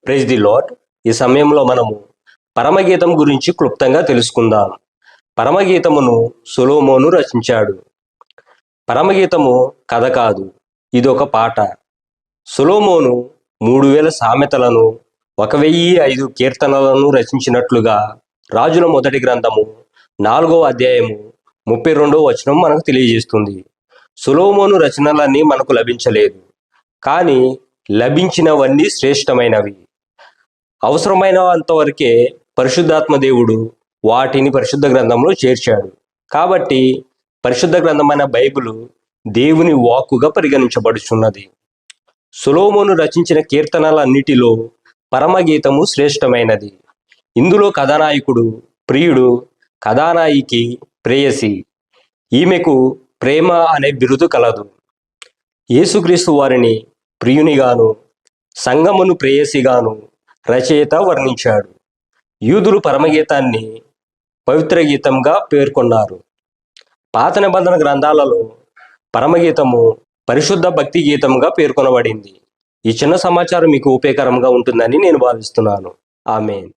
Praise the lord. ఈ సమయంలో మనము పరమగీతం గురించి క్లుప్తంగా తెలుసుకుందాం. పరమగీతమును సొలొమోను రచించాడు. పరమగీతము కథ కాదు, ఇది ఒక పాట. సొలొమోను 3000 సామెతలను 1005 కీర్తనలను రచించినట్లుగా రాజుల మొదటి గ్రంథము 4వ అధ్యాయము 32వ వచనం మనకు తెలియజేస్తుంది. సొలొమోను రచనలన్నీ మనకు లభించలేదు, కానీ లభించినవన్నీ శ్రేష్టమైనవి. అవసరమైనంతవరకే పరిశుద్ధాత్మ దేవుడు వాటిని పరిశుద్ధ గ్రంథంలో చేర్చాడు. కాబట్టి పరిశుద్ధ గ్రంథమైన బైబిలు దేవుని వాక్కుగా పరిగణించబడుచున్నది. సొలొమోను రచించిన కీర్తనలన్నిటిలో పరమగీతము శ్రేష్టమైనది. ఇందులో కథానాయకుడు ప్రియుడు, కథానాయికి ప్రేయసి. ఈమెకు ప్రేమ అనే బిరుదు కలదు. యేసుక్రీస్తు వారిని ప్రియునిగాను సంగమును ప్రేయసిగాను రచయిత వర్ణించాడు. యూదులు పరమగీతాన్ని పవిత్ర గీతంగా పేర్కొన్నారు. పాత నిబంధన గ్రంథాలలో పరమగీతము పరిశుద్ధ భక్తి గీతంగా పేర్కొనబడింది. ఈ చిన్న సమాచారం మీకు ఉపయోగకరంగా ఉంటుందని నేను భావిస్తున్నాను. ఆమేన్.